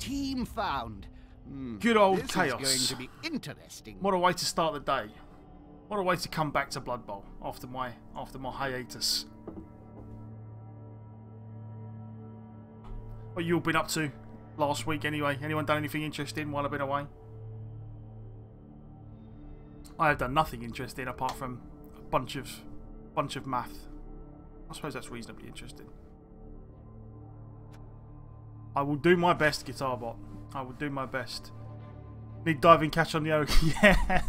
team found. Good old this chaos. Is going to be interesting. What a way to start the day. What a way to come back to Blood Bowl after my hiatus. What you all been up to last week anyway? Anyone done anything interesting while I've been away? I have done nothing interesting apart from a bunch of math. I suppose that's reasonably interesting. I will do my best, Guitar Bot. I will do my best. Need diving catch on the ogre. Yeah.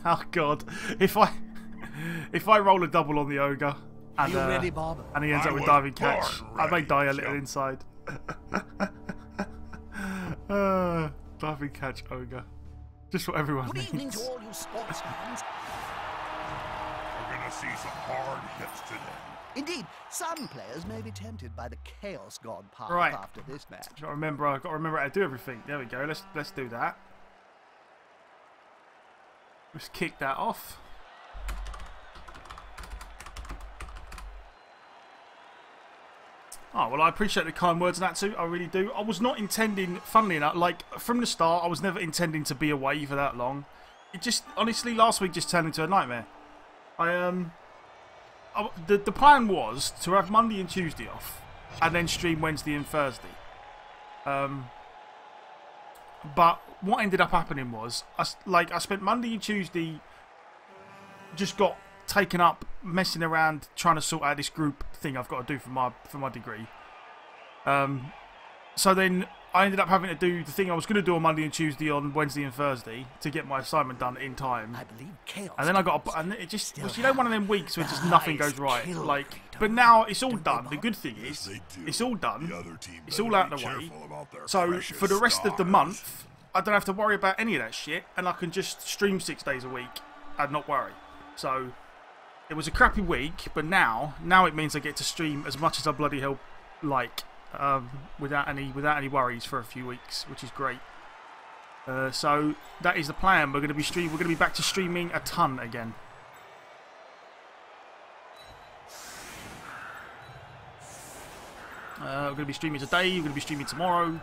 Oh god. If I roll a double on the ogre and, and he ends up with diving catch, I may die a little inside. Diving catch ogre. Just what everyone needs. Good evening to all you sports fans. We're gonna see some hard hits today. Indeed, some players may be tempted by the Chaos God path Right. after this match. I've got to remember how to do everything. There we go. Let's do that. Let's kick that off. Oh, well, I appreciate the kind words, Natsu. I really do. I was not intending, funnily enough, like, from the start, I was never intending to be away for that long. It just, honestly, last week just turned into a nightmare. The plan was to have Monday and Tuesday off, and then stream Wednesday and Thursday. But what ended up happening was, I spent Monday and Tuesday, just got taken up messing around trying to sort out this group thing I've got to do for my degree. So then I ended up having to do the thing I was going to do on Monday and Tuesday on Wednesday and Thursday to get my assignment done in time. I believe Chaos. And then I got, and it just was, you know, one of them weeks where just nothing goes right. Like, but now it's all done. The good thing is, it's all done. It's all out of the way. So for the rest of the month, I don't have to worry about any of that shit, and I can just stream 6 days a week and not worry. So it was a crappy week, but now it means I get to stream as much as I bloody hell like, without any worries for a few weeks, which is great. So that is the plan. We're going to be back to streaming a ton again. We're going to be streaming today. We're going to be streaming tomorrow.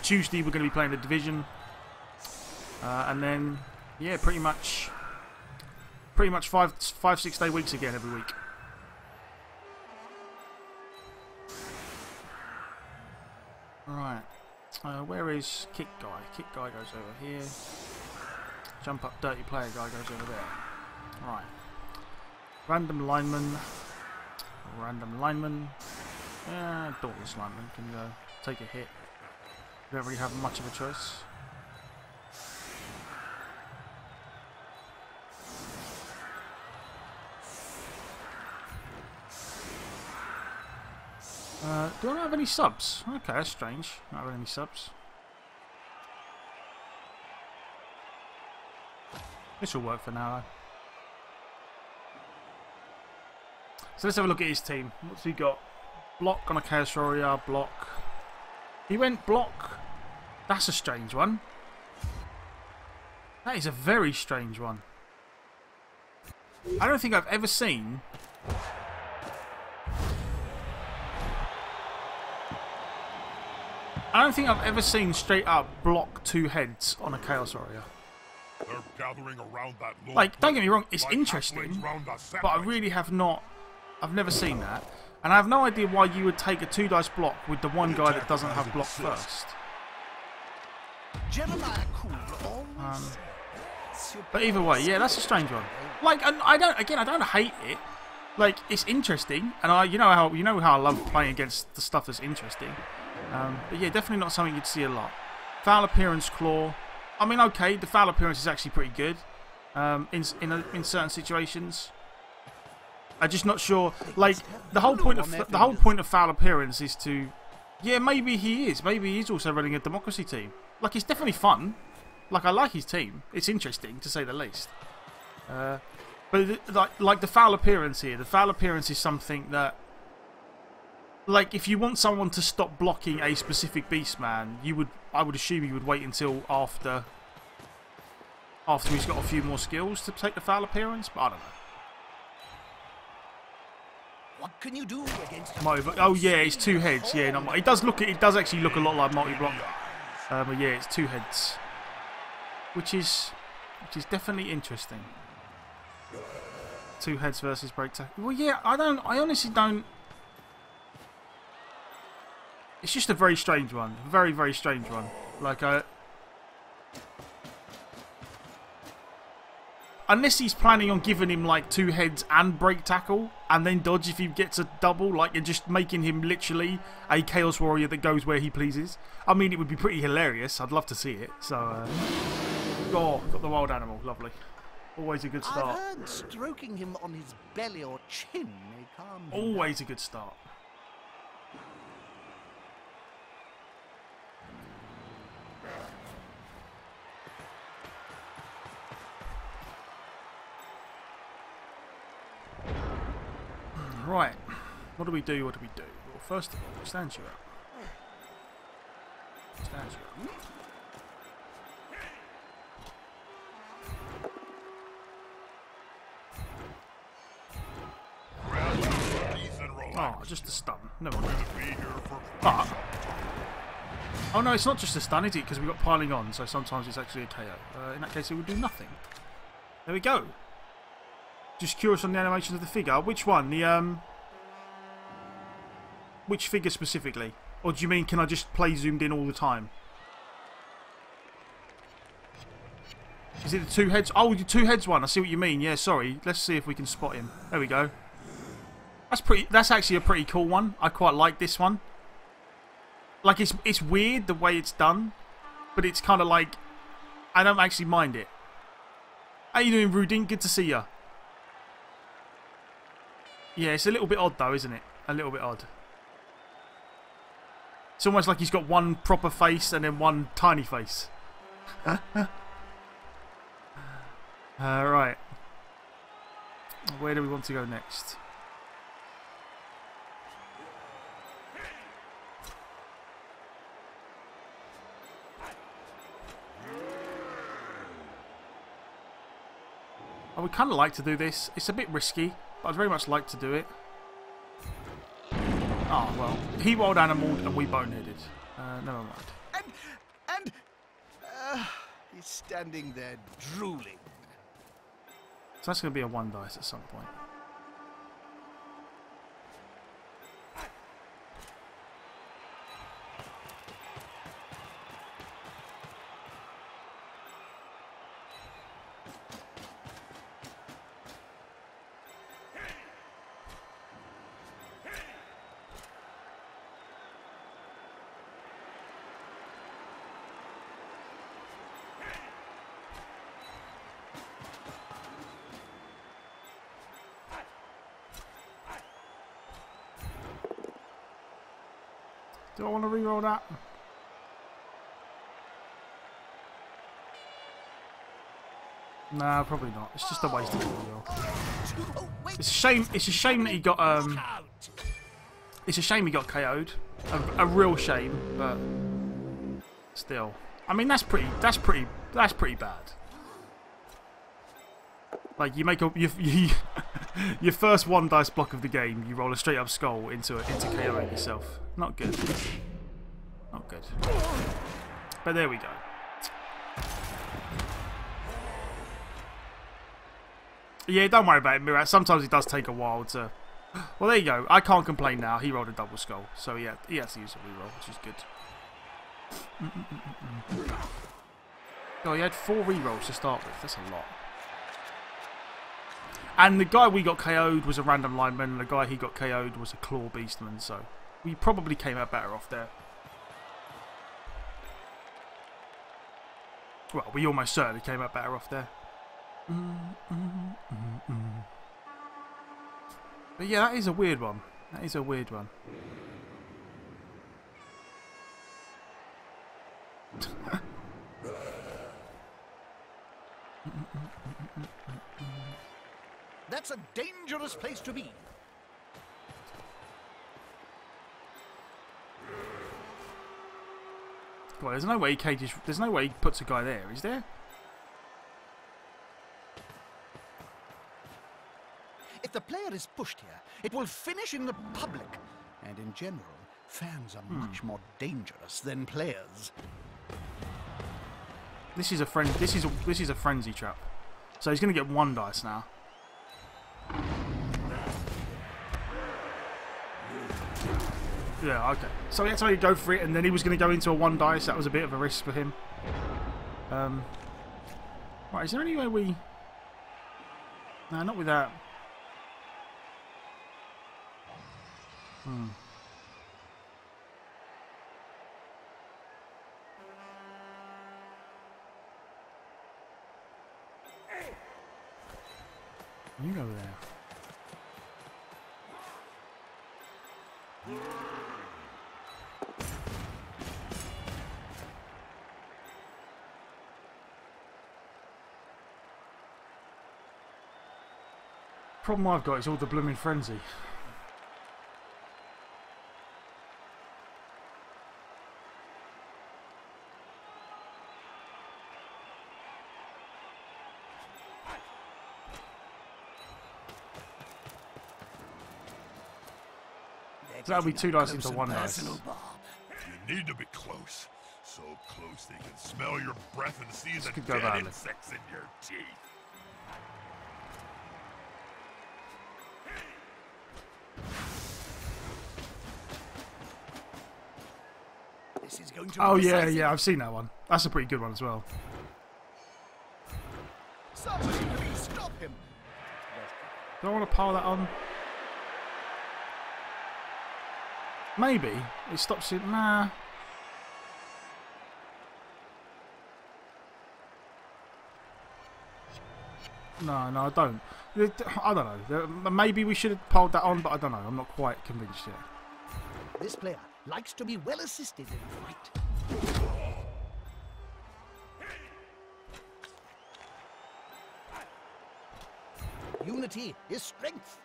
Tuesday we're going to be playing the Division, and then yeah, pretty much 5-6 day weeks again every week. Right, where is Kick Guy? Kick Guy goes over here. Jump Up Dirty Player Guy goes over there. Right. Random lineman. Dauntless lineman can take a hit. You don't really have much of a choice. Do I not have any subs? Okay, that's strange. Not have any subs. This will work for now, though. So let's have a look at his team. What's he got? Block on a Chaos Warrior, block. He went block. That's a strange one. That is a very strange one. I don't think I've ever seen... straight up block 2 heads on a Chaos Warrior. They're gathering around that like, don't get me wrong, it's interesting, but I really have not... I've never seen that. And I have no idea why you would take a 2 dice block with the one guy that doesn't have block first. But either way, yeah, that's a strange one. Like, I don't hate it. Like, it's interesting, and you know how I love playing against the stuff that's interesting. But yeah, definitely not something you'd see a lot. Foul appearance claw. I mean, okay, the foul appearance is actually pretty good in certain situations. I'm just not sure. Like, the whole point of foul appearance is to, yeah, maybe he is. Maybe he's also running a democracy team. Like, it's definitely fun. Like, I like his team. It's interesting, to say the least. But like the foul appearance here, the foul appearance is something that, like, if you want someone to stop blocking a specific beastman, I would assume you would wait until after he's got a few more skills to take the foul appearance. But I don't know. What can you do against Oh yeah, it's 2 heads. Yeah, it does actually look a lot like multi-block. But yeah, it's 2 heads, which is definitely interesting. 2 heads versus break tackle. Well, yeah, I honestly don't. It's just a very strange one, very very strange one. Like unless he's planning on giving him like 2 heads and break tackle, and then dodge if he gets a double, like, and just making him literally a Chaos Warrior that goes where he pleases. I mean, it would be pretty hilarious. I'd love to see it. So, oh, got the wild animal. Lovely. Always a good start. I've heard stroking him on his belly or chin may calm him. Always a good start. Right, what do we do? What do we do? Well, first of all, stand you up. Stand you up. Oh, just a stun. Never mind. But, oh no, it's not just a stun, is it? Because we've got piling on, so sometimes it's actually a KO. In that case, it would do nothing. There we go. Just curious on the animation of the figure. Which one? The which figure specifically? Or do you mean can I just play zoomed in all the time? Is it the 2 heads? Oh, the 2 heads one. I see what you mean. Yeah, sorry. Let's see if we can spot him. There we go. That's actually a pretty cool one. I quite like this one. Like it's weird the way it's done, but it's kind of like I don't actually mind it. How you doing, Rudin? Good to see ya. Yeah, it's a little bit odd though, isn't it? A little bit odd. It's almost like he's got one proper face and then one tiny face. Right. Where do we want to go next? I would kind of like to do this. It's a bit risky, but I'd very much like to do it. Oh, well. He wild animaled and we boneheaded. Never mind. And he's standing there drooling. So that's going to be a 1 dice at some point. Do I want to reroll that? Nah, probably not. It's just a waste of a reroll. It's a shame. It's a shame that he got. It's a shame he got KO'd. A real shame, but still. I mean, that's pretty bad. Like you make a your first 1 dice block of the game, you roll a straight up skull into KOing yourself. Not good. Not good. But there we go. Yeah, don't worry about it, Mirat. Sometimes it does take a while to. Well, there you go. I can't complain now. He rolled a double skull, so yeah, he has to use a reroll, which is good. Oh, he had 4 rerolls to start with. That's a lot. And the guy we got KO'd was a random lineman, and the guy he got KO'd was a claw beastman, so we probably came out better off there. Well, we almost certainly came out better off there. But yeah, that is a weird one. That is a weird one. That's a dangerous place to be. Well, there's no way he cages. There's no way he puts a guy there, is there? If the player is pushed here, it will finish in the public. And in general, fans are much more dangerous than players. This is a frenzy trap. So he's going to get 1 dice now. Yeah, okay. So that's how you go for it, and then he was going to go into a 1 dice. That was a bit of a risk for him. Right, is there any way we... No, not with that. You go there. Problem I've got is all the blooming frenzy. So that'll be 2 dice into 1 dice. You need to be close. So close they can smell your breath and see the could go dead badly. insects in your teeth. This is going to Oh be yeah, decisive. yeah, I've seen that one. That's a pretty good one as well. Somebody please stop him. Do I want to pile that on? Maybe. It stops it. Nah. No, I don't. I don't know. Maybe we should have piled that on, but I don't know. I'm not quite convinced yet. This player likes to be well assisted in a fight. Unity is strength.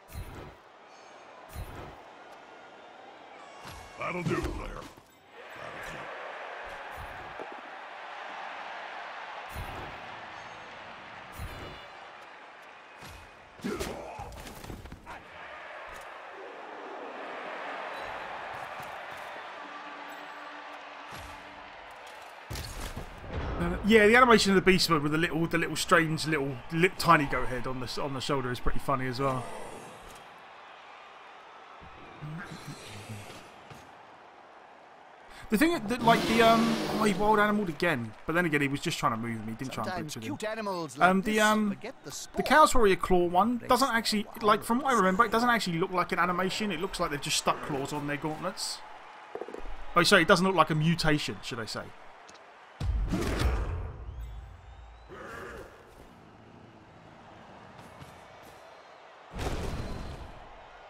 That'll do, player. That'll Yeah, the animation of the beast mode with the little strange tiny goat head on the shoulder is pretty funny as well. The thing that like the oh, he wild animaled again, but then again he was just trying to move me, didn't try and Sometimes blitz with him. cute animals like this forget the The sport. Chaos Warrior claw one doesn't actually, like from what I remember, it doesn't actually look like an animation. It looks like they've just stuck claws on their gauntlets. Oh, sorry, it doesn't look like a mutation, should I say?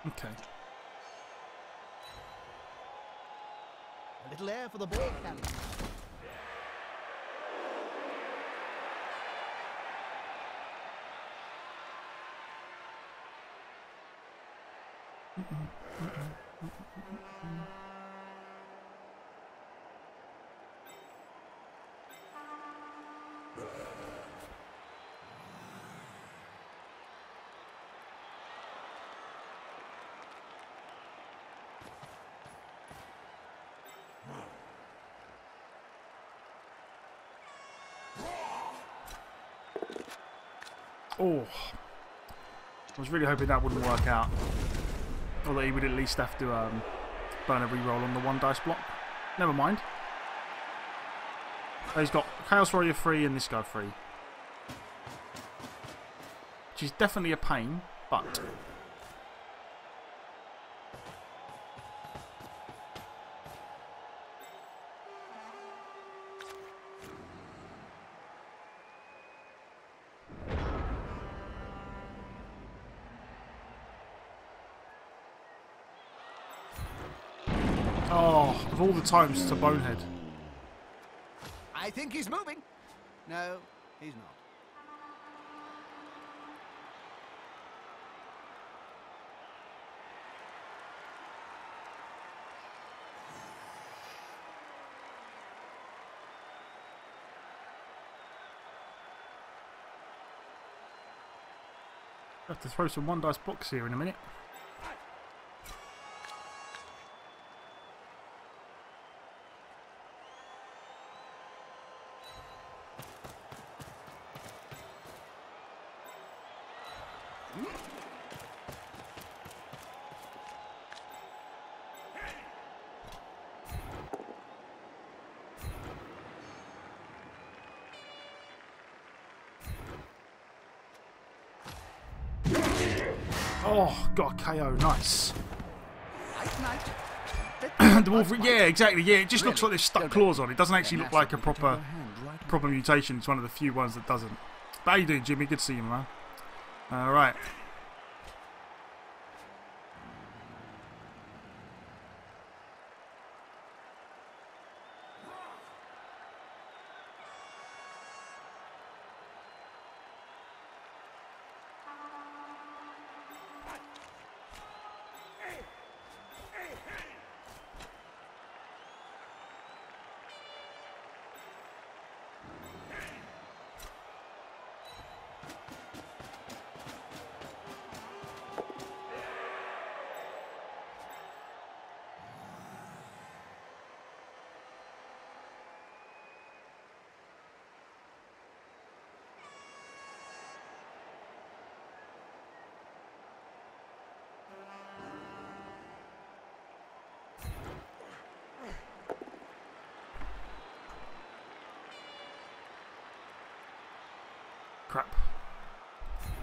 Okay. A little air for the ball cannon. Oh, I was really hoping that wouldn't work out. Or that he would at least have to burn a reroll on the 1 dice block. Never mind. So he's got Chaos Warrior free and this guy free. Which is definitely a pain, but... Oh, of all the times to bonehead. I think he's moving. No, he's not. I have to throw some 1 dice blocks here in a minute. Oh, got a KO. Nice. Night, night. The wolf, yeah, exactly. Yeah, it just looks like they've stuck claws on. It doesn't actually look like a proper mutation. It's one of the few ones that doesn't. But how you doing, Jimmy? Good to see you, man. All right. Crap.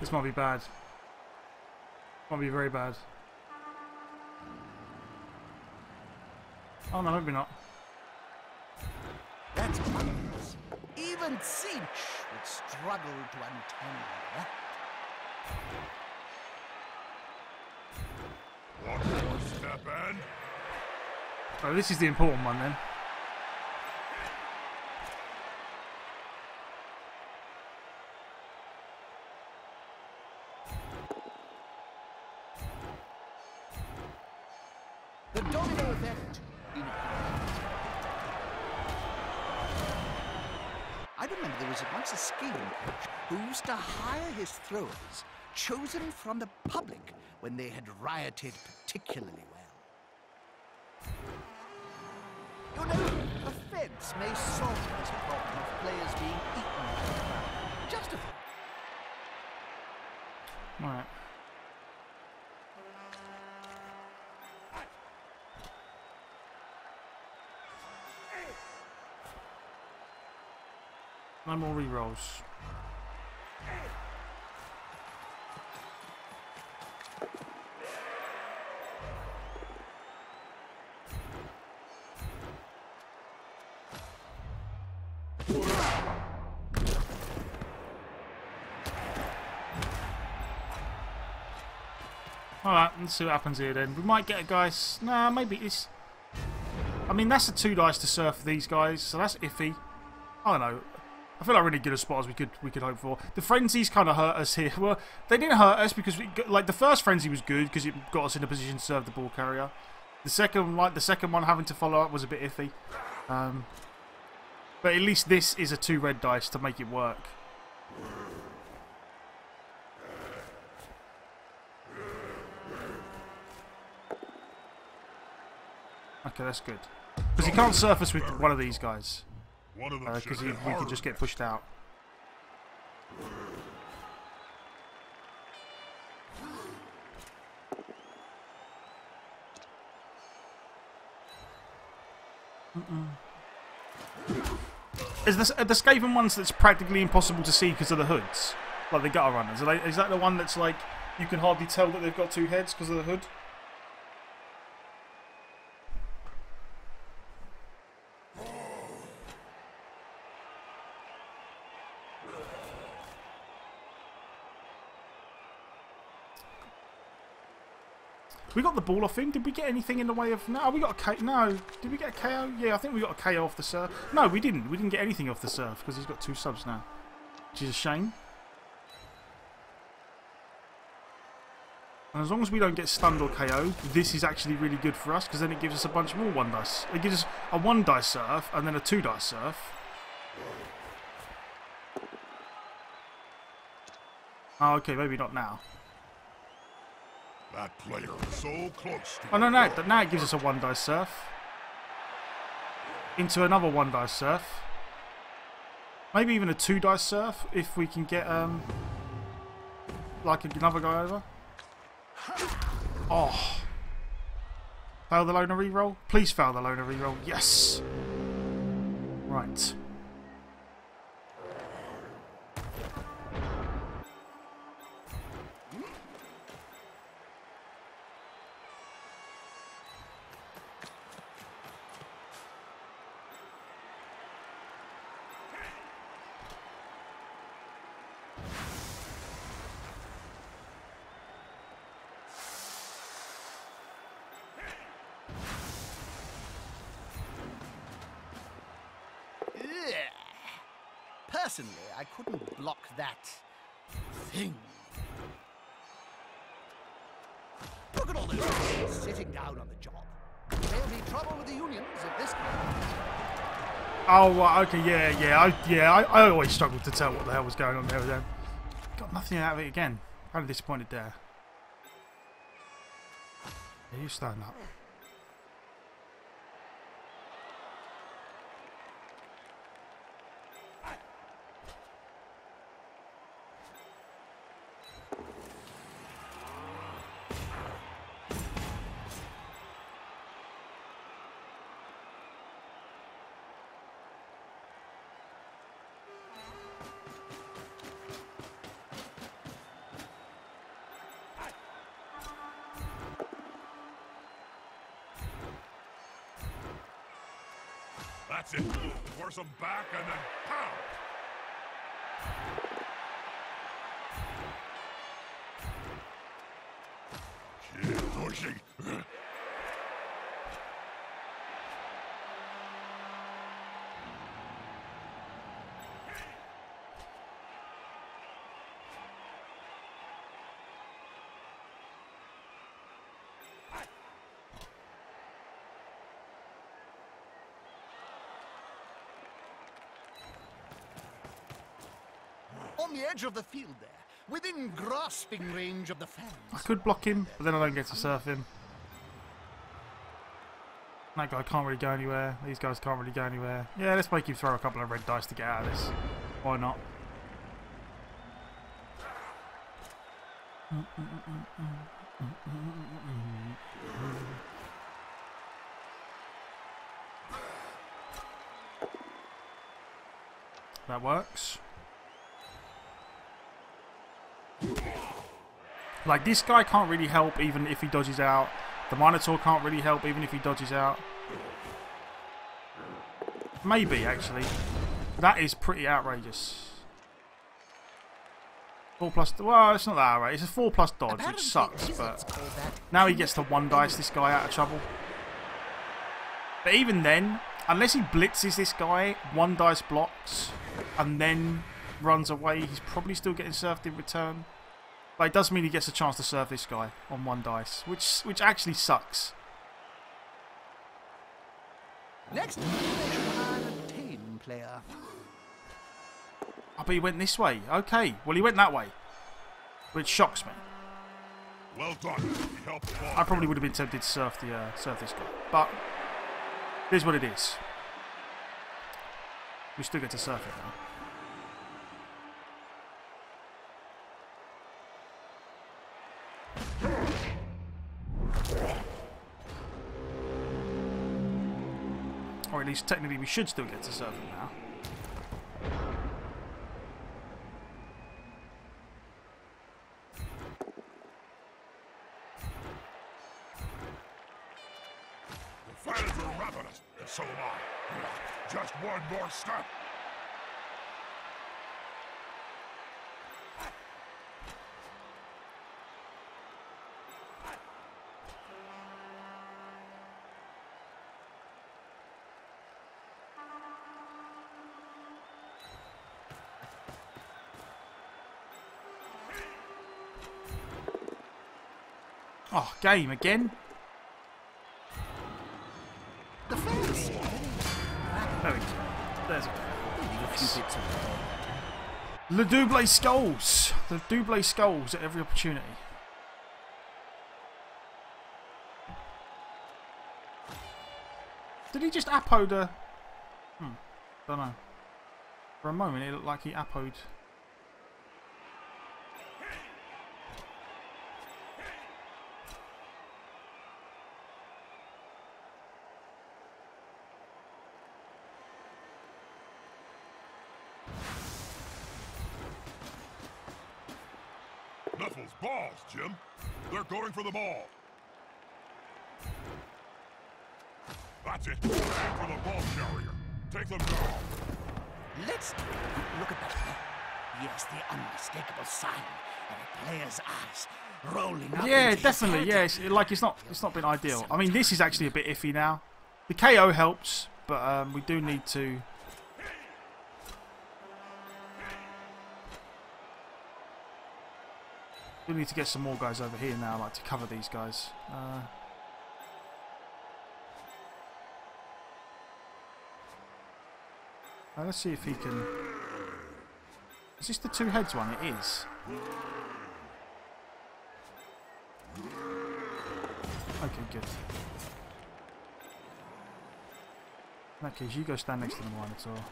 This might be bad. Might be very bad. Oh no, maybe not. That's marvelous. Even Cinch would struggle to untangle that. One more step and... Oh, this is the important one then. The domino effect. I remember there was once a skating coach who used to hire his throwers, chosen from the public when they had rioted particularly well. You know, a fence may solve this problem of players being eaten by the crowd. Just a thought. Alright. No more rerolls. Alright, let's see what happens here then. We might get a guys. Nah, maybe it's. I mean, that's a 2 dice to surf these guys, so that's iffy. I don't know. I feel like we're in as good a spot as we could hope for. The frenzies kind of hurt us here. Well, they didn't hurt us because like the first frenzy was good because it got us in a position to serve the ball carrier. The second one having to follow up was a bit iffy. But at least this is a 2 red dice to make it work. Okay, that's good. Because he can't surf us with one of these guys. Because we could just get pushed out. Are the Skaven ones that's practically impossible to see because of the hoods? Like the gutter runners? Is that the one that's like, you can hardly tell that they've got 2 heads because of the hood? We got the ball off him. Did we get anything in the way of... No, we got a KO. No. Did we get a KO? Yeah, I think we got a KO off the surf. No, we didn't. We didn't get anything off the surf because he's got 2 subs now. Which is a shame. And as long as we don't get stunned or KO, this is actually really good for us because then it gives us a bunch more 1 dice. It gives us a 1 dice surf and then a 2 dice surf. Oh, okay, maybe not now. That player is so close to... Oh, no, no. Now it gives us a 1 dice surf. Into another 1 dice surf. Maybe even a 2 dice surf if we can get, like another guy over. Oh. Fail the loner reroll. Please fail the loner reroll. Yes. Right. personally, I couldn't block that thing. Look at all those people sitting down on the job. There'll be trouble with the unions if this goes. Oh, right, okay, I always struggled to tell what the hell was going on there with them. Got nothing out of it again. Kind of disappointed there. Yeah, you starting up. That's it. Force them back and then pound. Keep pushing. On the edge of the field there, within grasping range of the fans. I could block him, but then I don't get to surf him. That guy can't really go anywhere. These guys can't really go anywhere. Yeah, let's make him throw a couple of red dice to get out of this. Why not? That works. Like, this guy can't really help even if he dodges out. The Minotaur can't really help even if he dodges out. Maybe, actually. That is pretty outrageous. 4 plus... Well, it's not that outrageous. It's a 4 plus dodge, which sucks, but... Now he gets to 1 dice this guy out of trouble. But even then, unless he blitzes this guy, 1 dice blocks, and then runs away, he's probably still getting surfed in return. But it does mean he gets a chance to surf this guy on 1 dice, which actually sucks. Next, a tame player. Oh, but he went this way. Okay, well he went that way, which shocks me. Well done. He helped the ball. I probably would have been tempted to surf this guy, but here's what it is. We still get to surf it now. Or at least technically we should still get to surf it now. The fighters are ravenous, and so am I. Just one more step. Oh, game again? The fans. There we go. There's a Few bits of Le Double Skulls. The Double Skulls at every opportunity. Did he just appoed a... don't know. For a moment it looked like he appoed... Knuckles, balls, Jim. They're going for the ball. That's it. Aim for the ball carrier. Take them down. Let's look at that. Yes, the unmistakable sign of a player's eyes rolling up. Yeah, into his definitely. head. Yeah, like it's not been ideal. I mean, this is actually a bit iffy now. The KO helps, but we do need to We need to get some more guys over here now, like to cover these guys. Let's see if he can... Is this the two heads one? It is. Okay, good. In that case, you go stand next to the Minotaur.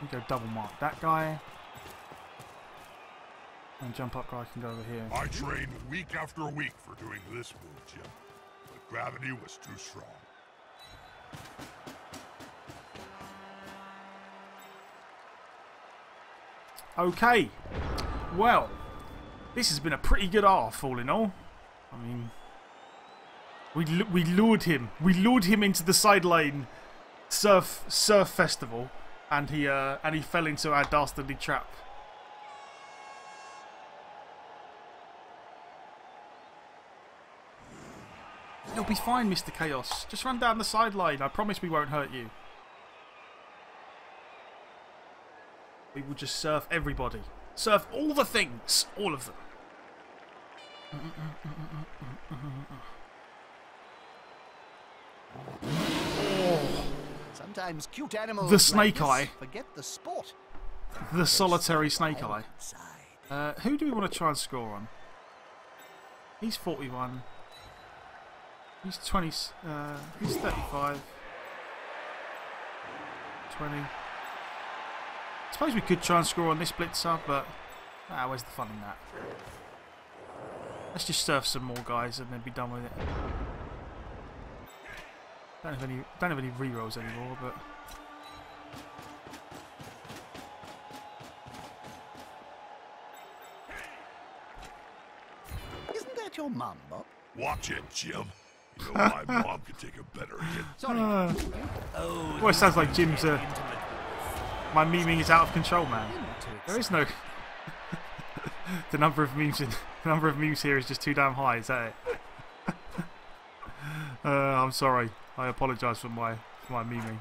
You go double mark that guy. And jump up guy can go over here. I trained week after week for doing this move, Jim. But gravity was too strong. Okay. Well, this has been a pretty good half, all in all. I mean, we lured him. We lured him into the side lane surf festival, and he fell into our dastardly trap. You'll be fine, Mr. Chaos. Just run down the sideline. I promise we won't hurt you. We will just surf everybody. Surf all the things. All of them. Oh. Sometimes cute animals the snake like eye. Forget the sport. The solitary snake eye. Who do we want to try and score on? He's 41. He's 20. He's 35. 20. I suppose we could try and score on this blitzer, but where's the fun in that? Let's just surf some more guys and then be done with it. Don't have any rerolls anymore, but isn't that your mum, Bob? Watch it, Jim. You know my mom could take a better hit. Sorry. Well, it sounds like Jim's. My memeing is out of control, man. There is no. The number of memes here is just too damn high. Is that it? I'm sorry. I apologise for my memeing.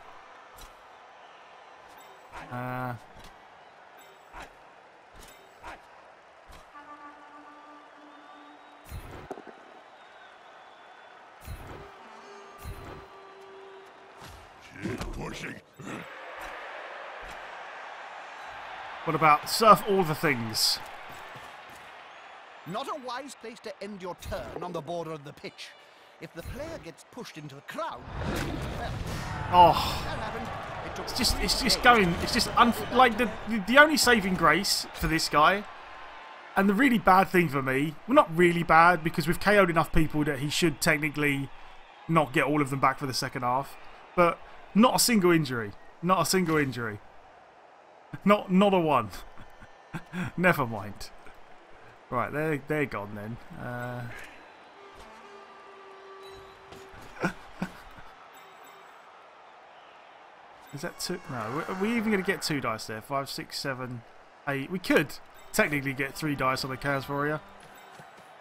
Pushing. What about surf all the things? Not a wise place to end your turn on the border of the pitch. If the player gets pushed into the crowd, well, that happened. It's just going. It's just like the only saving grace for this guy, and the really bad thing for me. Well, not really bad because we've KO'd enough people that he should technically not get all of them back for the second half. But not a single injury. Not a single injury. Not a one. Never mind. Right, they're gone then. Is that two? No, are we even going to get 2 dice there? 5, 6, 7, 8. We could technically get 3 dice on the Chaos Warrior.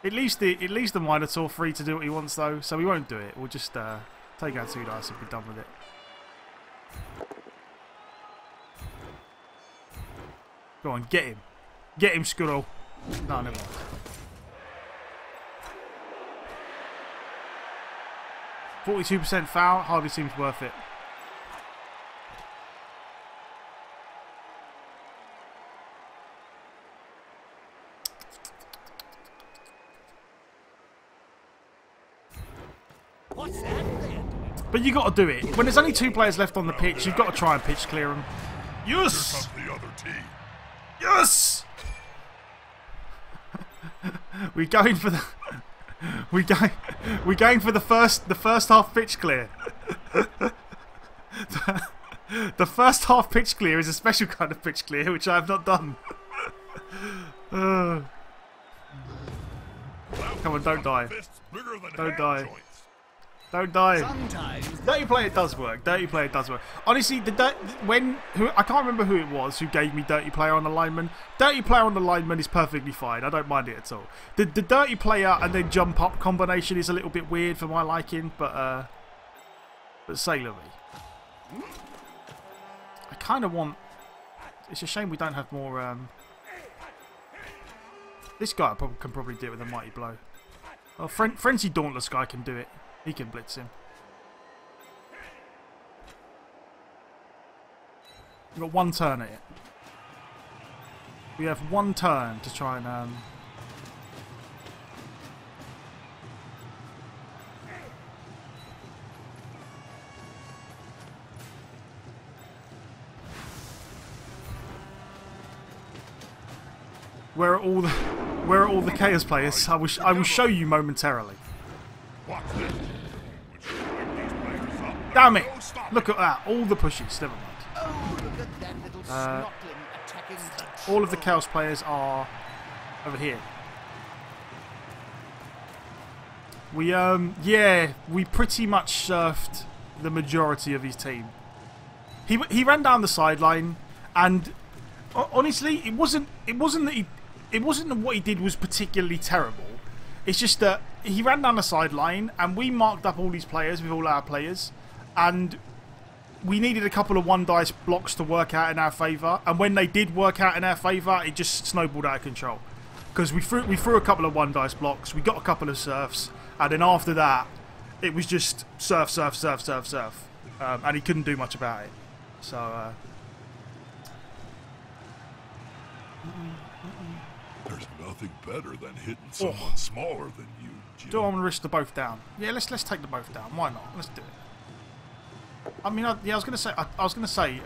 It leaves the Minotaur free to do what he wants though, so we won't do it. We'll just take out 2 dice and be done with it. Go on, get him. Get him, Squirrel. No, never mind. %, foul, hardly seems worth it. What's that then? But you got to do it. When there's only 2 players left on the pitch, you've got to try and pitch clear them. Yes! Here comes the other team. Yes! We're going for the we're going for the first half pitch clear. The first half pitch clear is a special kind of pitch clear which I have not done. Come on, don't die. Don't die. Don't die. Sometimes Dirty Player does work. Dirty Player does work. Honestly, I can't remember who it was who gave me Dirty Player on the lineman. Dirty Player on the lineman is perfectly fine. I don't mind it at all. The Dirty Player and then jump up combination is a little bit weird for my liking, but Sailor Me. I kind of want It's a shame we don't have more. This guy can probably do it with a mighty blow. Oh, Frenzy Dauntless guy can do it. He can blitz him. We've got one turn at it. We have one turn to try and... Where are all the Chaos players? I will show you momentarily. Damn it! Look at that. All the pushes. Never mind. Oh, look at that little snotling attacking the All of the Chaos players are over here. We pretty much surfed the majority of his team. He ran down the sideline, and honestly, it wasn't that what he did was particularly terrible. It's just that he ran down the sideline, and we marked up all these players with all our players, and we needed a couple of one dice blocks to work out in our favour. And when they did work out in our favour, it just snowballed out of control. Because we threw a couple of one dice blocks, we got a couple of surfs, and then after that, it was just surf, surf, surf, surf, surf, and he couldn't do much about it. So. There's nothing better than hitting someone smaller than you, Jim. Do I want to risk the both down? Yeah, let's take the both down. Why not? Let's do it. I mean, I was gonna say,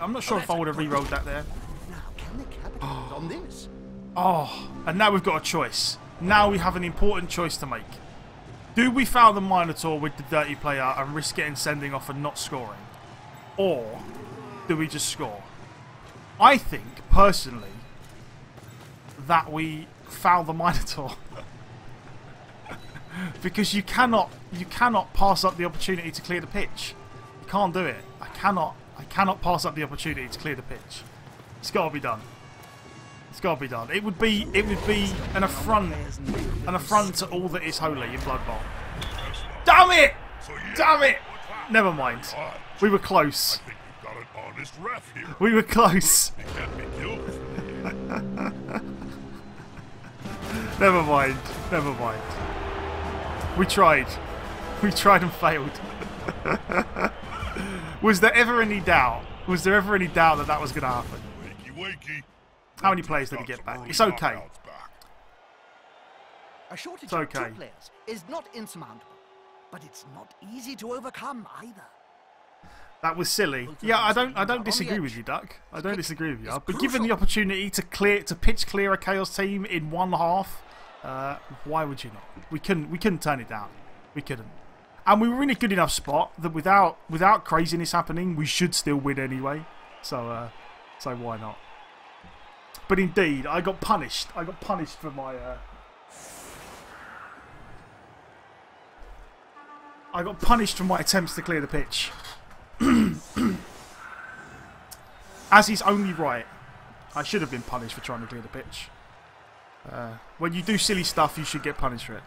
I'm not sure if I would have re-rolled that there. Now, can they capitalize on this? Oh, and now we've got a choice. Now we have an important choice to make. Do we foul the Minotaur with the dirty player and risk getting sending off and not scoring? Or do we just score? I think, personally, that we foul the Minotaur. Because you cannot pass up the opportunity to clear the pitch. You can't do it. I cannot pass up the opportunity to clear the pitch. It's got to be done. It's got to be done. It would be an affront to all that is holy in Blood Bowl. Damn it! Damn it! Never mind. We were close. I think you've got an honest ref here. We were close. You can't be guilty. Never mind. Never mind. We tried. We tried and failed. Was there ever any doubt? Was there ever any doubt that that was going to happen? Wakey, wakey. How many players did he get back? It's okay. A shortage It's of okay. two players is not insurmountable, but it's not easy to overcome either. That was silly. Yeah, I don't disagree with you, Duck. I don't disagree with you. But given the opportunity to pitch clear a Chaos team in one half, why would you not? We couldn't turn it down. We couldn't. And we were in a good enough spot that without craziness happening, we should still win anyway. So why not? But indeed, I got punished. I got punished for my. I got punished for my attempts to clear the pitch. As is only right. I should have been punished for trying to clear the pitch. When you do silly stuff, you should get punished for it.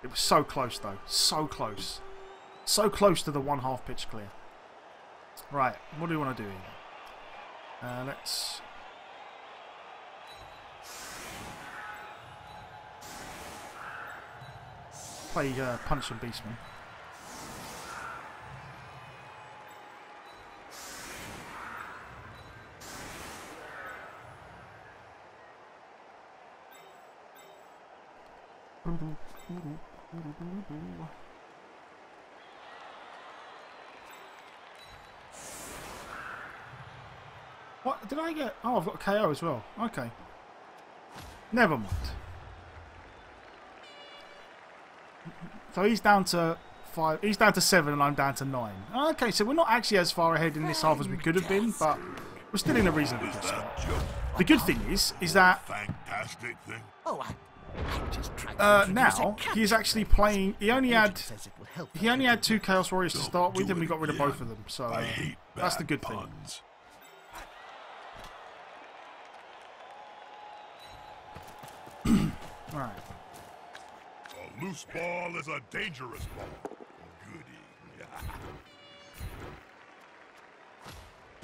It was so close, though. So close. So close to the one-half pitch clear. Right, what do we want to do here? Let's... play Punch and Beastman. What did I get? Oh, I've got a KO as well. Okay. Never mind. So he's down to 5. He's down to 7, and I'm down to 9. Okay, so we're not actually as far ahead in this half as we could have been, but we're still in a reasonably good spot. The good thing is that fantastic thing. Oh, I just tried to now he is actually playing. He only had 2 Chaos Warriors to start with, and we got rid of both of them. So that's the good thing. Right. A loose ball is a dangerous ball. Goody.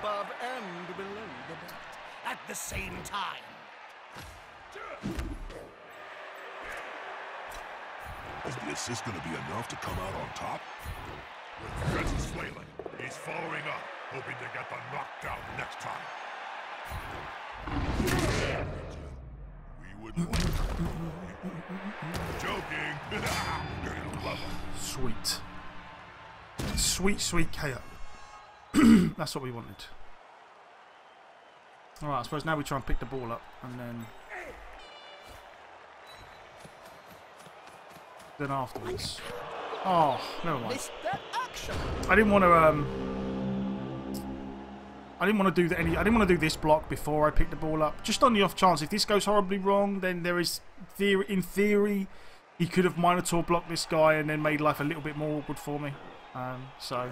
above and below the belt at the same time. Is the assist going to be enough to come out on top? The defense is flailing. He's following up, hoping to get the knockdown next time. We would like joking. You're gonna love it. Sweet. Sweet, sweet KO. That's what we wanted. Alright, I suppose now we try and pick the ball up and then afterwards. Oh, never mind. I didn't want to I didn't want to do I didn't want to do this block before I picked the ball up. Just on the off chance if this goes horribly wrong, then there is in theory he could have Minotaur blocked this guy and then made life a little bit more awkward for me. So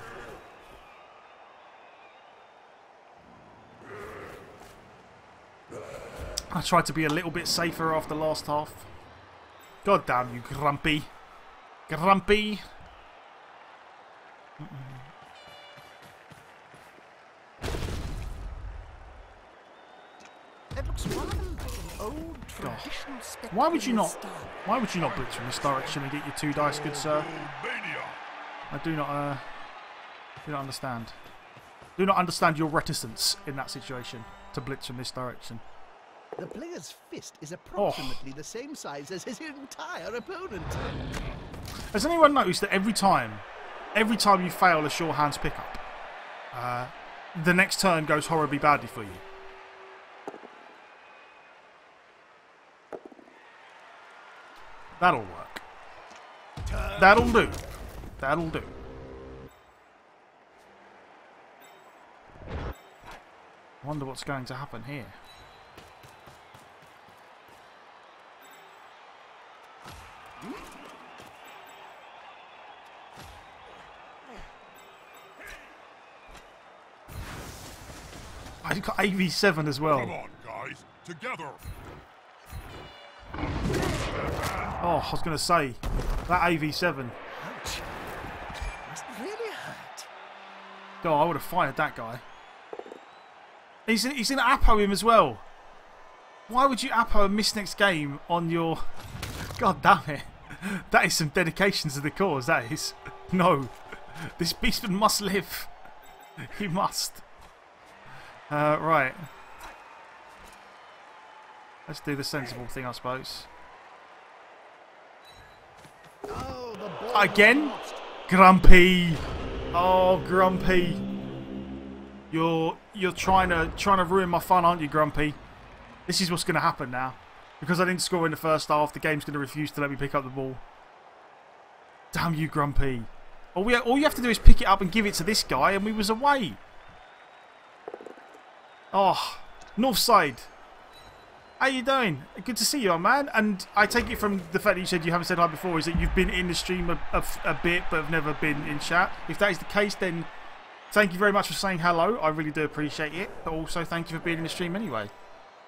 I tried to be a little bit safer after last half. God damn you, Grumpy. Grumpy. That looks rather like an old traditional Why would you not blitz from this direction and get your 2 dice, good sir? I do not understand. Do not understand your reticence in that situation to blitz from this direction. The player's fist is approximately the same size as his entire opponent. Has anyone noticed that every time you fail a sure hands pickup, the next turn goes horribly badly for you? That'll work. That'll do. That'll do. I wonder what's going to happen here. I got AV7 as well. Come on, guys, together. Oh, I was going to say that AV7. Ouch. Must really hurt. God, I would have fired that guy. He's in Apo him as well. Why would you Apo and miss next game on your... God damn it. That is some dedication to the cause, that is. No. This beastman must live. He must. Right. Let's do the sensible thing, I suppose. Oh, the ball Again? Grumpy. Oh, Grumpy. You're trying to ruin my fun, aren't you, Grumpy? This is what's going to happen now. Because I didn't score in the first half, the game's going to refuse to let me pick up the ball. Damn you, Grumpy. All you have to do is pick it up and give it to this guy, and we was away. Oh, North Side. How you doing? Good to see you, man. And I take it from the fact that you said you haven't said hi before is that you've been in the stream a bit, but have never been in chat. If that is the case, then thank you very much for saying hello. I really do appreciate it. But also thank you for being in the stream anyway.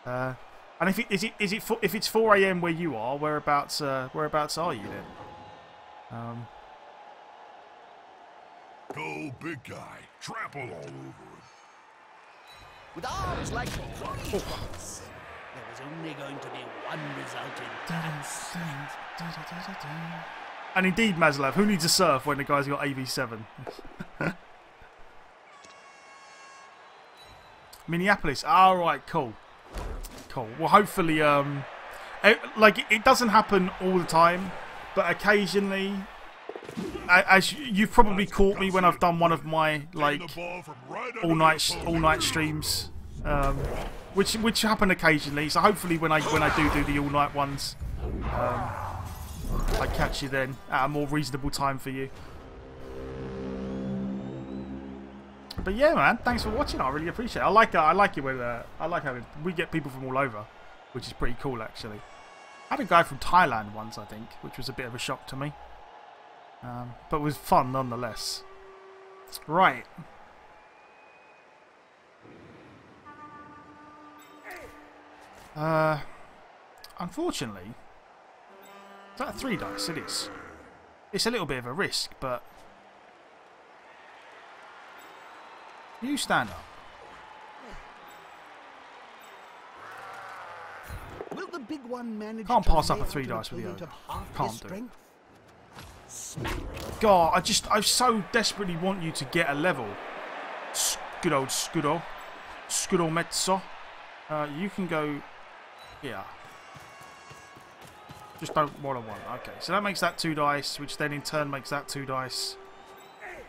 And if it's 4 AM where you are, whereabouts are you then? Go, big guy. Trample all over him. With arms like volleys, there was only going to be one result in And indeed, Maslav, who needs a surf when the guy's got AV7? Minneapolis. Alright, cool. Cool. Well, hopefully, it doesn't happen all the time, but occasionally, as you've probably caught me when I've done one of my all night streams, which happen occasionally. So hopefully, when I do the all night ones, I catch you then at a more reasonable time for you. But yeah, man, thanks for watching. I really appreciate it. I like it when I like how we get people from all over, which is pretty cool actually. I had a guy from Thailand once, I think, which was a bit of a shock to me, but was fun nonetheless. Right. Unfortunately, is that a 3 dice? It is. It's a little bit of a risk, but you stand up. the big one manage Can't to pass up a lay 3 out dice with the opponent ogre. of half Can't his do it. strength? Smack. God, I so desperately want you to get a level. Good old Scudo. Scudo Mezzo. You can go here. Just don't roll a 1. Okay, so that makes that 2 dice, which then in turn makes that 2 dice.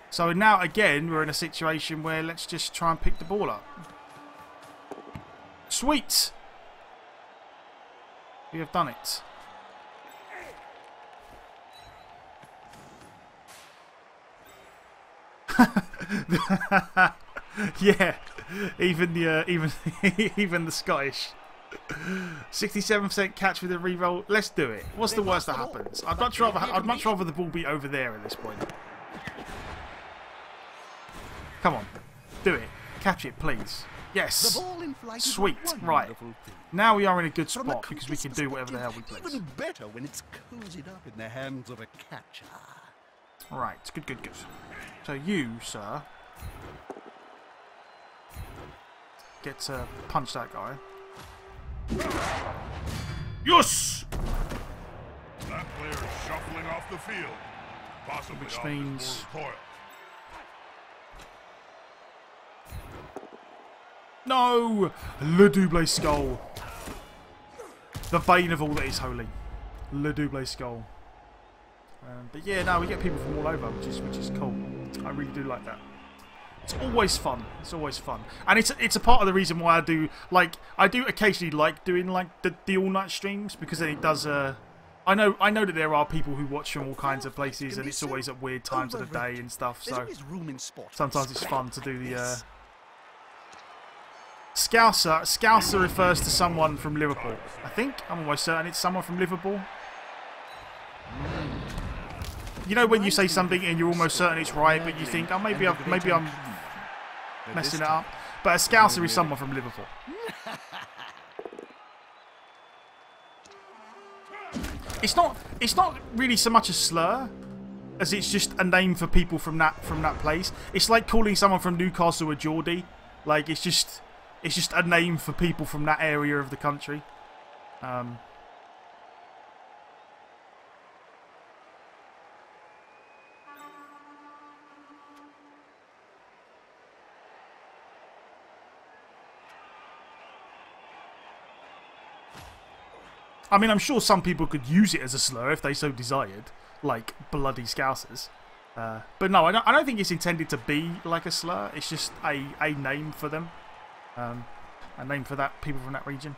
So now, again, we're in a situation where let's just try and pick the ball up. Sweet! We have done it. Yeah, even the Scottish. 67% catch with a reroll. Let's do it. What's the worst that happens? I'd much rather the ball be over there at this point. Come on, do it. Catch it, please. Yes. Sweet. Right. Now we are in a good spot because we can do whatever the hell we please. Even better when it's cozied up in the hands of a catcher. Right. Good, good, good. So you, sir, get to punch that guy. Yes! That player is shuffling off the field. Possibly Which off means his coil. no! Le Double Skull. The bane of all that is holy. Le Double Skull. But yeah, no, we get people from all over, which is cool. I really do like that. It's always fun. It's always fun, and it's a part of the reason why I do occasionally like doing like the all night streams, because then it does. I know that there are people who watch from all kinds of places, and it's always at weird times of the day and stuff. So sometimes it's fun to do the. Scouser. Scouser refers to someone from Liverpool. I think I'm almost certain it's someone from Liverpool. You know when you say something and you're almost certain it's right, but you think, oh, maybe I'm messing it up. But a Scouser is someone from Liverpool. It's not really so much a slur as it's just a name for people from that place. It's like calling someone from Newcastle a Geordie. Like it's just a name for people from that area of the country. I mean, I'm sure some people could use it as a slur if they so desired, like bloody Scousers. But no, I don't think it's intended to be like a slur. It's just a name for them, a name for that people from that region.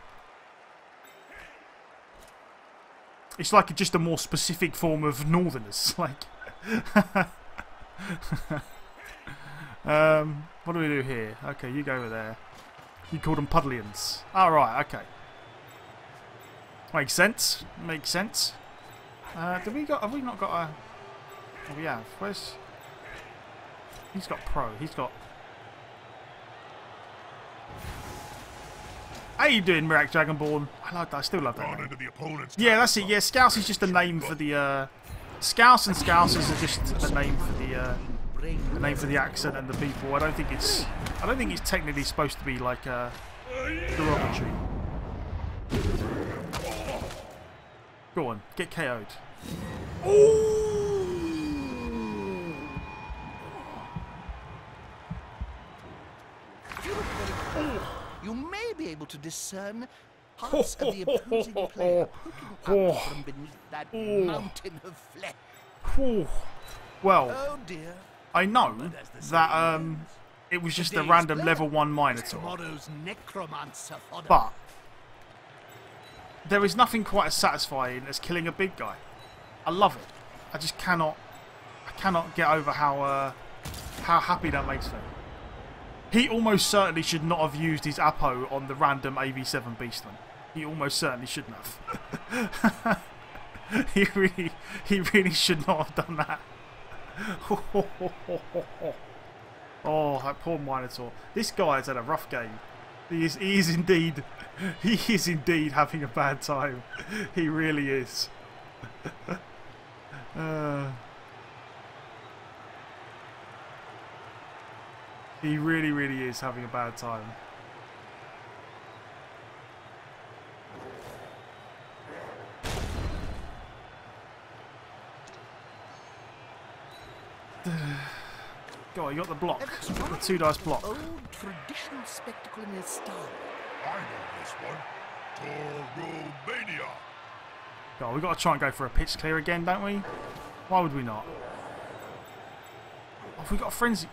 It's like just a more specific form of Northerners. Like, what do we do here? Okay, you go over there. You call them Puddlians. All right, okay. Makes sense. Makes sense. Have we not got a? Oh, we have. Where's? He's got pro. He's got. How you doing, Mirak Dragonborn? I like that. I still love that name. Yeah, that's it. Yeah, Scouse is just a name for the. Scouse and Scousers are just a name for the accent and the people. I don't think it's technically supposed to be like derogatory. Go on, get KO'd. Ooh! You may be able to discern parts of the opposing player poking up from beneath that mountain of flesh. Well, oh dear. I know that it was just a random level 1 Minotaur, but there is nothing quite as satisfying as killing a big guy. I love it. I just cannot get over how happy that makes me. He almost certainly should not have used his Apo on the random AV7 Beastman. He almost certainly shouldn't have. he really should not have done that. Oh, that poor Minotaur. This guy has had a rough game. He is indeed having a bad time. He really is. He really is having a bad time. Go on, you got the block. An The 2 dice block. old traditional spectacle in his style. I know this one. Toromania. Go on, we've got to try and go for a pitch clear again, don't we? Why would we not? Oh, we got a frenzy.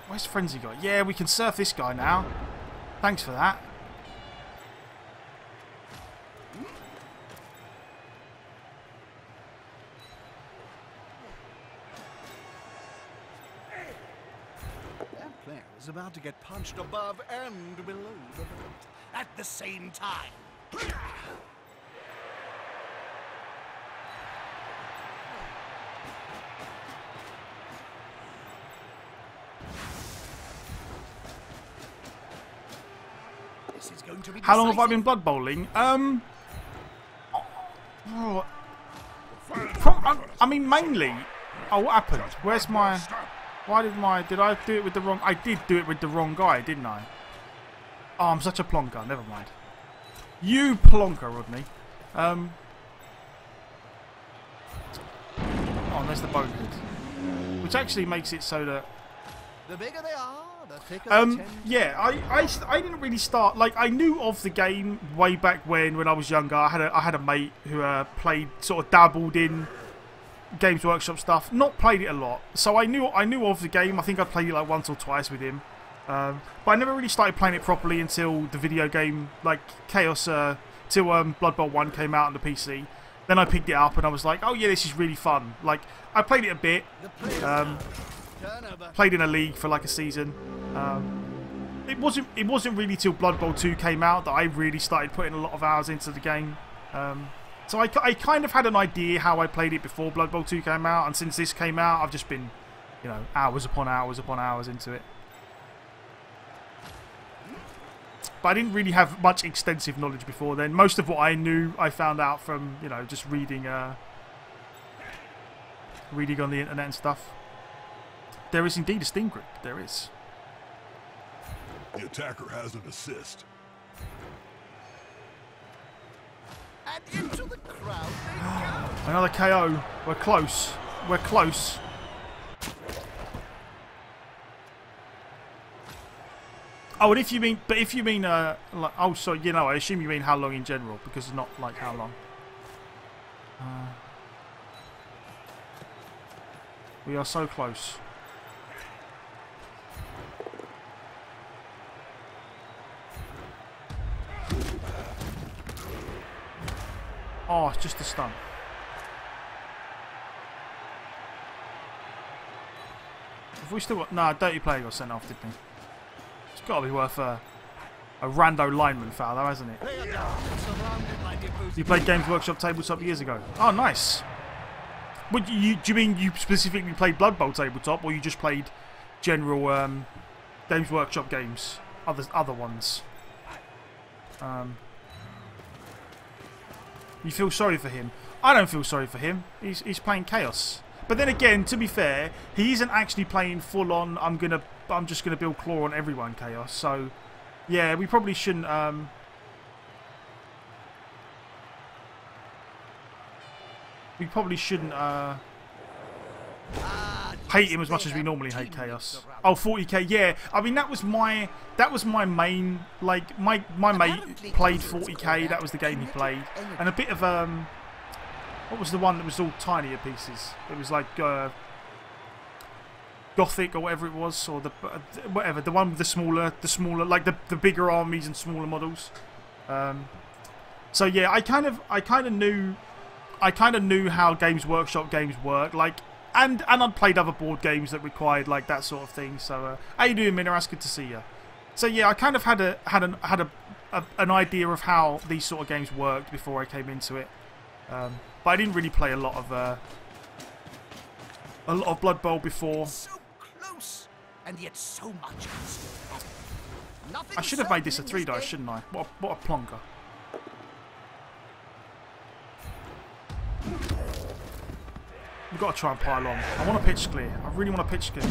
Where's frenzy got? Yeah, we can surf this guy now. Thanks for that. That player is about to get punched above and below the belt at the same time. This is going to be How long have I decisive. been Blood Bowling? I mean, mainly. Oh, what happened? Where's my? Why did my? Did I do it with the wrong? I did do it with the wrong guy, didn't I? Oh, I'm such a plonker. Never mind. You plonker, Rodney. Oh, and there's the bonehead, which actually makes it so that. The bigger they are, the thicker they tend. Yeah, I didn't really start, like, I knew of the game way back when I was younger. I had a mate who played, sort of dabbled in Games Workshop stuff, not played it a lot. So I knew of the game. I think I played it like once or twice with him. But I never really started playing it properly until the video game, like Chaos, till Blood Bowl 1 came out on the PC. Then I picked it up and I was like, oh yeah, this is really fun. Like, I played it a bit. Played in a league for like a season. It wasn't really till Blood Bowl 2 came out that I really started putting a lot of hours into the game. So I kind of had an idea how I played it before Blood Bowl 2 came out, and since this came out, I've just been, you know, hours upon hours upon hours into it. But I didn't really have much extensive knowledge before then. Most of what I knew, I found out from, you know, just reading on the internet and stuff. There is indeed a Steam group. There is. The attacker has an assist. And into the crowd they go. Another KO. We're close. We're close. Oh, and if you mean, like, oh, so you know, I assume you mean how long in general, because it's not like how long. We are so close. Oh, it's just a stun. Have we still got... Nah, Dirty Player got sent off, didn't he? It's got to be worth a rando lineman foul, though, hasn't it? You played Games Workshop Tabletop years ago. Oh, nice. Do you mean you specifically played Blood Bowl Tabletop, or you just played general Games Workshop games? Other ones? You feel sorry for him? I don't feel sorry for him. He's playing Chaos. But then again, to be fair, he isn't actually playing full on. I'm just gonna build claw on everyone Chaos. So, yeah, we probably shouldn't. We probably shouldn't hate him as much as we normally hate Chaos. Oh, 40k, yeah. I mean, that was my main, like, my mate played 40k. That was the game he played, and a bit of what was the one that was all tinier pieces? It was like Gothic or whatever it was, or the whatever, the one with the smaller, like the bigger armies and smaller models. So yeah, I kind of knew how Games Workshop games work, like, and I'd played other board games that required like that sort of thing. So how you doing, Minna? That's good to see you. So yeah, I kind of had an idea of how these sort of games worked before I came into it, but I didn't really play a lot of Blood Bowl before. So close, and yet so much. I should have made this a 3 dice, shouldn't I? What a plonker. We've got to try and pile on. I want to pitch clear. I really want to pitch clear.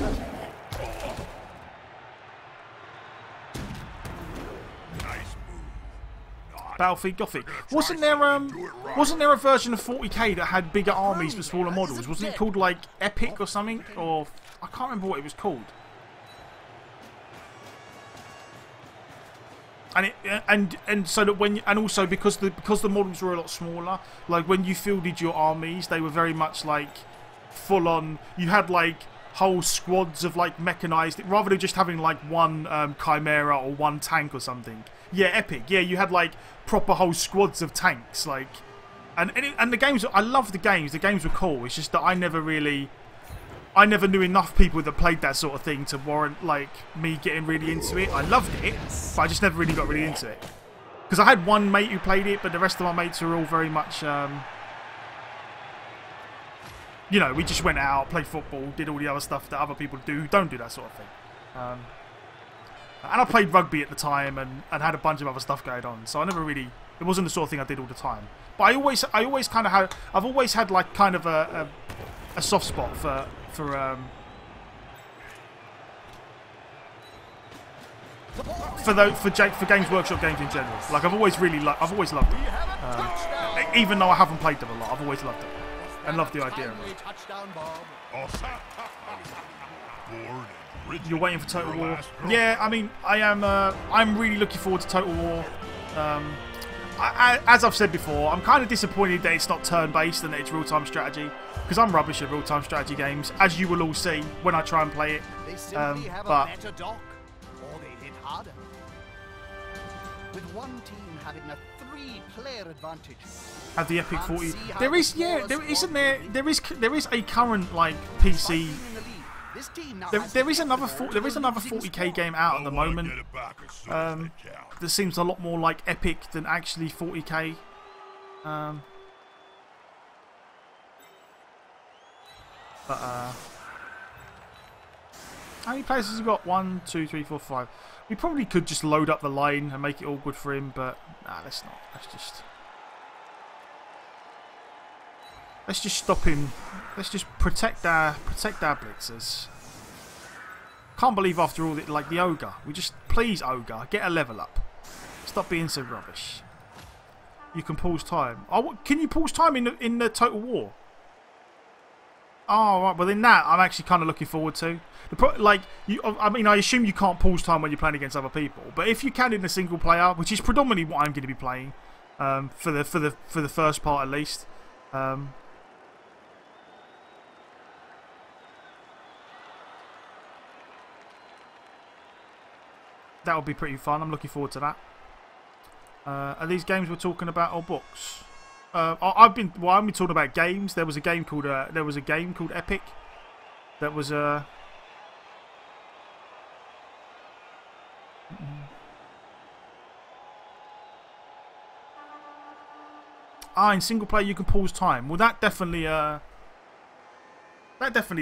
Battlefield Gothic. Wasn't there a version of 40k that had bigger armies but smaller models? Wasn't it called like Epic or something? Or I can't remember what it was called. And so that also because the models were a lot smaller, like when you fielded your armies, they were very much like full on. You had like whole squads of like mechanized, rather than just having like one chimera or one tank or something. Yeah, Epic. Yeah, you had like proper whole squads of tanks, like, and the games. I love the games. The games were cool. It's just that I never knew enough people that played that sort of thing to warrant like me getting really into it. I loved it, but I just never really got really into it because I had one mate who played it, but the rest of my mates were all very much. You know, we just went out, played football, did all the other stuff that other people do who don't do that sort of thing. And I played rugby at the time and had a bunch of other stuff going on. So I never really... It wasn't the sort of thing I did all the time. But I always kind of had... I've always had like kind of a soft spot for Games Workshop games in general. Like I've always loved them. Even though I haven't played them a lot, I've always loved them. And love the idea of it. You're waiting for Total War? Yeah, I mean, I am. I'm really looking forward to Total War. As I've said before, I'm kind of disappointed that it's not turn-based and that it's real-time strategy, because I'm rubbish at real-time strategy games, as you will all see when I try and play it. They simply have a better dock, or they hit harder. With one team having a 3-player advantage. Have the Epic 40. There is, yeah, there is a current like PC. There is another 40k game out at the moment. That seems a lot more like Epic than actually 40k. But how many players has he got? 1, 2, 3, 4, 5. We probably could just load up the line and make it all good for him, but nah, let's not. Let's just stop him. Let's just protect our blitzers. Can't believe after all that, like the ogre. We just please ogre, get a level up. Stop being so rubbish. You can pause time. Oh, can you pause time in the Total War? Oh, right. Well, then that I'm actually kind of looking forward to. I mean, I assume you can't pause time when you're playing against other people, but if you can in a single player, which is predominantly what I'm going to be playing, for the first part at least. That would be pretty fun. I'm looking forward to that. Are these games we're talking about or books? I've been talking about games. There was a game called Epic. That was in single player you can pause time. Well, that definitely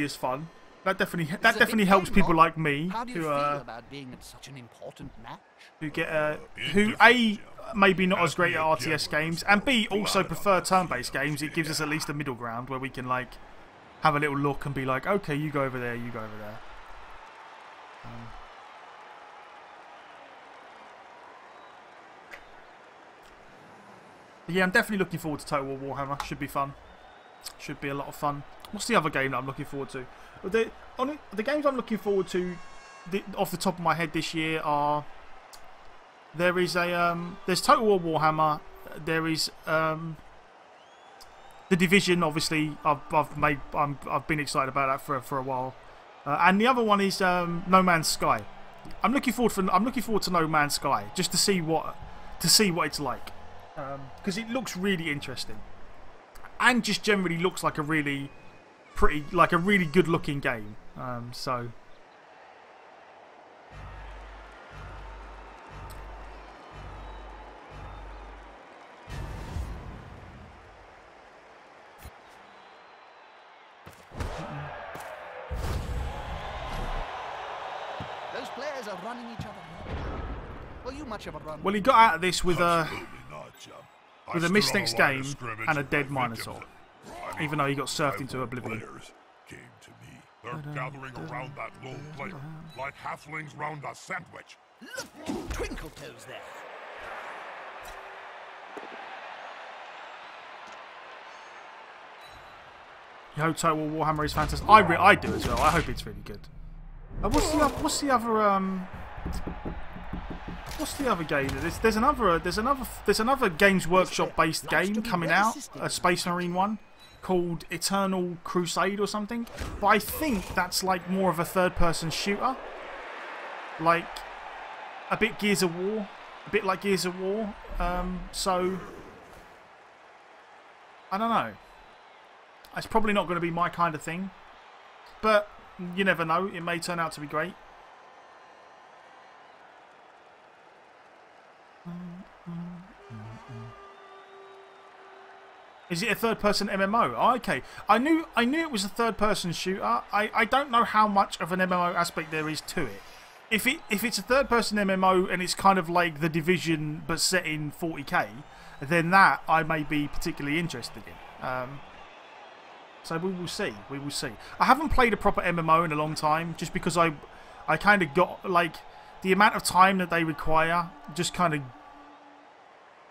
is fun. That definitely helps people like me who about being at such an important match? Who A, maybe not as great at RTS games, and B, also prefer turn-based games. It gives us at least a middle ground where we can like have a little look and be like, okay, you go over there, you go over there. Yeah, I'm definitely looking forward to Total War Warhammer. Should be fun. Should be a lot of fun. What's the other game that I'm looking forward to? The games I'm looking forward to, off the top of my head this year, are there's Total War Warhammer. There is The Division. Obviously, I've been excited about that for a while, and the other one is No Man's Sky. I'm looking forward to No Man's Sky just to see what it's like, because it looks really interesting, and just generally looks like a really good looking game. So those players are running each other. Well, you much of a run. Well, he got out of this with a missed next game and a dead Minotaur, even though he got surfed into oblivion. They're gathering around that low plate, like halflings round a sandwich. Look, Twinkle Toes there. You hope Total War Warhammer is fantastic. I do as well. I hope it's really good. What's the other game? There's another Games Workshop based game coming out, a Space Marine one, called Eternal Crusade or something. But I think that's like more of a third-person shooter, like a bit Gears of War, a bit like Gears of War. So I don't know. It's probably not going to be my kind of thing, but you never know. It may turn out to be great. Is it a third-person MMO? Oh, okay. I knew it was a third-person shooter. I don't know how much of an MMO aspect there is to it. If it's a third-person MMO and it's kind of like The Division but set in 40k, then that I may be particularly interested in. So we will see. We will see. I haven't played a proper MMO in a long time, just because I kind of got like the amount of time that they require. Just kind of,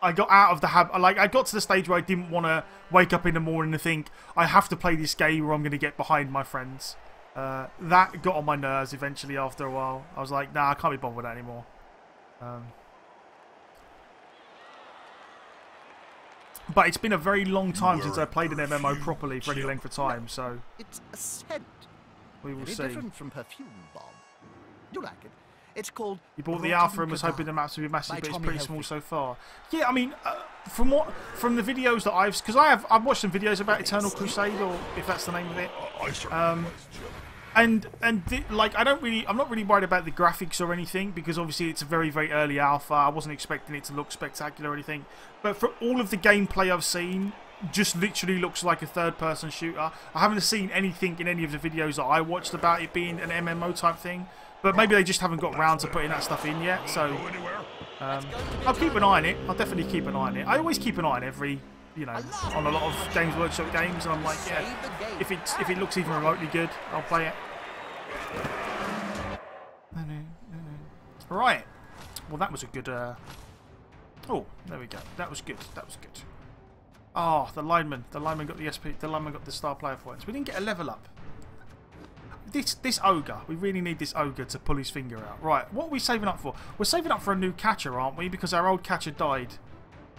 I got out of the habit. Like I got to the stage where I didn't want to wake up in the morning and think I have to play this game or I'm going to get behind my friends. That got on my nerves eventually. After a while, I was like, nah, I can't be bothered with that anymore. But it's been a very long time since I played an MMO properly for any length of time, so it's a scent. We will Very see. different from perfume, Bob. You like it? It's called. You bought the alpha and was hoping the maps would be massive, but it's pretty small so far. Yeah, I mean, from the videos that because I've watched some videos about Eternal Crusade, or if that's the name of it. Like I'm not really worried about the graphics or anything, because obviously it's a very, very early alpha. I wasn't expecting it to look spectacular or anything. But for all of the gameplay I've seen, just literally looks like a third-person shooter. I haven't seen anything in any of the videos that I watched about it being an MMO type thing. But maybe they just haven't got round to putting that stuff in yet. So I'll keep an eye on it. I'll definitely keep an eye on it. I always keep an eye on every, on a lot of Games Workshop games, and I'm like, yeah, if it looks even remotely good, I'll play it. Right. Well, that was a good. Oh, there we go. That was good. That was good. Oh, the lineman. The lineman got the SP. The lineman got the star player points. We didn't get a level up. This ogre. We really need this ogre to pull his finger out. Right. What are we saving up for? We're saving up for a new catcher, aren't we? Because our old catcher died.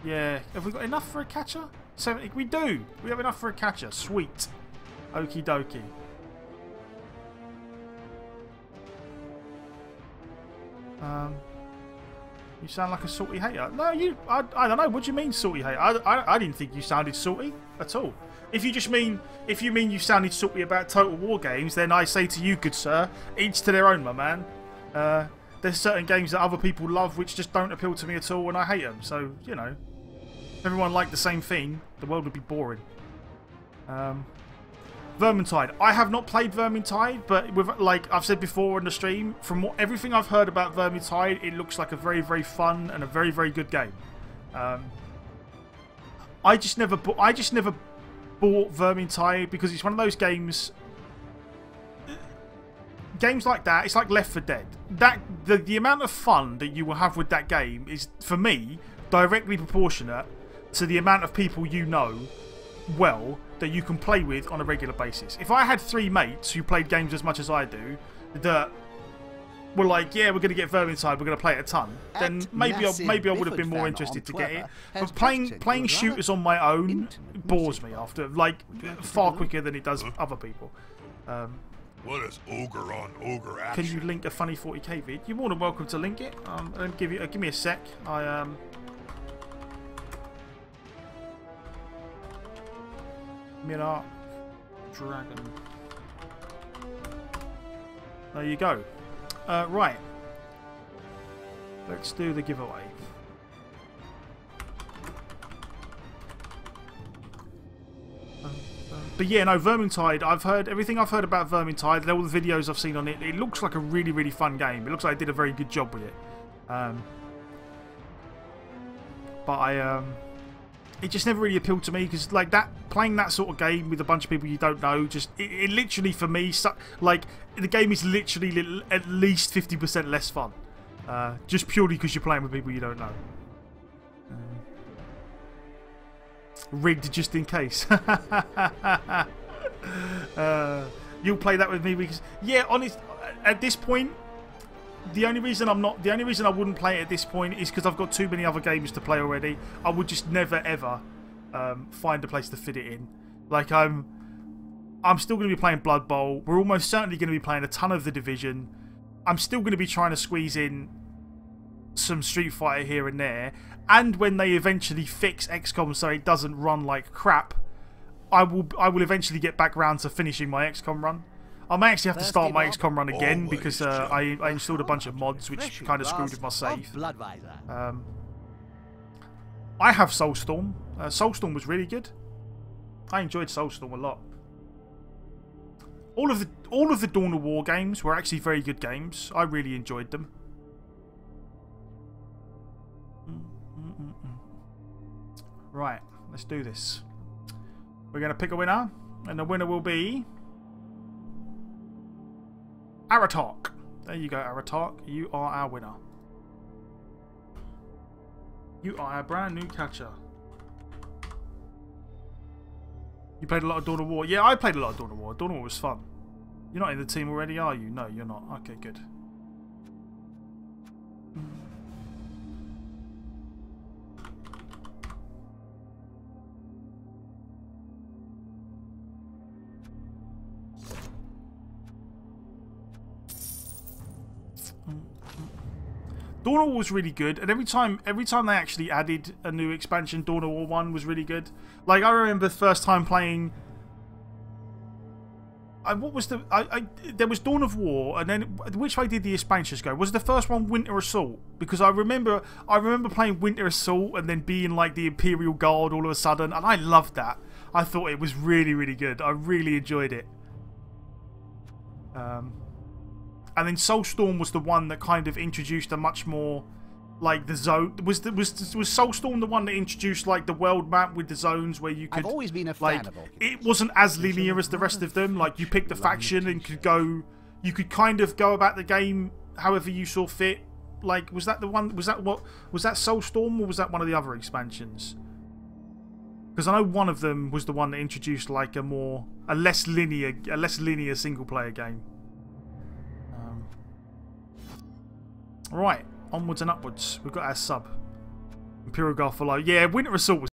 Yeah. Have we got enough for a catcher? 70. We do. We have enough for a catcher. Sweet. Okie dokie. You sound like a salty hater. No, I don't know. What do you mean salty hater? I didn't think you sounded salty at all. If you mean you sounded salty about Total War games, then I say to you, good sir, each to their own, my man. There's certain games that other people love which just don't appeal to me at all, and I hate them. So, if everyone liked the same thing, the world would be boring. Vermintide. I have not played Vermintide, but like I've said before on the stream, from everything I've heard about Vermintide, it looks like a very, very fun and a very, very good game. I just never bought Vermintide because it's one of those games. Games like that, it's like Left 4 Dead. The amount of fun that you will have with that game is, for me, directly proportionate to the amount of people that you can play with on a regular basis. If I had 3 mates who played games as much as I do, that were like, yeah, we're going to get Vermintide, we're going to play it a ton, then maybe I would have been more interested to get it. But playing shooters on my own bores me after, like, far quicker than it does other people. What is ogre on ogre action? Can you link a funny 40k vid? You're more than welcome to link it. Give me a sec. Mirror Dragon. There you go. Right. Let's do the giveaway. But yeah, no, Vermintide, everything I've heard about Vermintide and all the videos I've seen on it, it looks like a really, really fun game. It looks like they did a very good job with it. But it just never really appealed to me, because like playing that sort of game with a bunch of people you don't know, it literally, for me, like, the game is literally at least 50% less fun, just purely because you're playing with people you don't know. Rigged just in case. You'll play that with me because, yeah, honest. At this point, the only reason I wouldn't play it at this point is because I've got too many other games to play already. I would just never ever find a place to fit it in. Like I'm still going to be playing Blood Bowl. We're almost certainly going to be playing a ton of The Division. I'm still going to be trying to squeeze in some Street Fighter here and there. And when they eventually fix XCOM so it doesn't run like crap, I will eventually get back round to finishing my XCOM run. I may actually have to start my XCOM run again because I installed a bunch of mods which kind of screwed with my save. I have Soulstorm. Soulstorm was really good. I enjoyed Soulstorm a lot. All of the Dawn of War games were actually very good games. I really enjoyed them. Right, let's do this. We're going to pick a winner, and the winner will be Aratark. There you go, Aratark. You are our winner. You are a brand new catcher. You played a lot of Dawn of War? Yeah, I played a lot of Dawn of War. Dawn of War was fun. You're not in the team already, are you? No, you're not. Okay, good. Dawn of War was really good, and every time they actually added a new expansion, Dawn of War 1 was really good. Like, I remember the first time playing... what was the... there was Dawn of War, and then... Which way did the expansions go? Was the first one Winter Assault? Because I remember playing Winter Assault and then being like the Imperial Guard all of a sudden, and I loved that. I thought it was really, really good. I really enjoyed it. And then Soulstorm was the one that kind of introduced a much more, like, the zone. Was Soulstorm the one that introduced, like, the world map with the zones where you could... I've always been a fan of it wasn't as linear as the rest of them. Like, you picked a faction and could go... You could kind of go about the game however you saw fit. Like, was that the one... Was that Soulstorm, or was that one of the other expansions? Because I know one of them was the one that introduced, like, a less linear single-player game. Right, onwards and upwards. We've got our sub. Imperial Guard follow. Yeah, Winter Assault was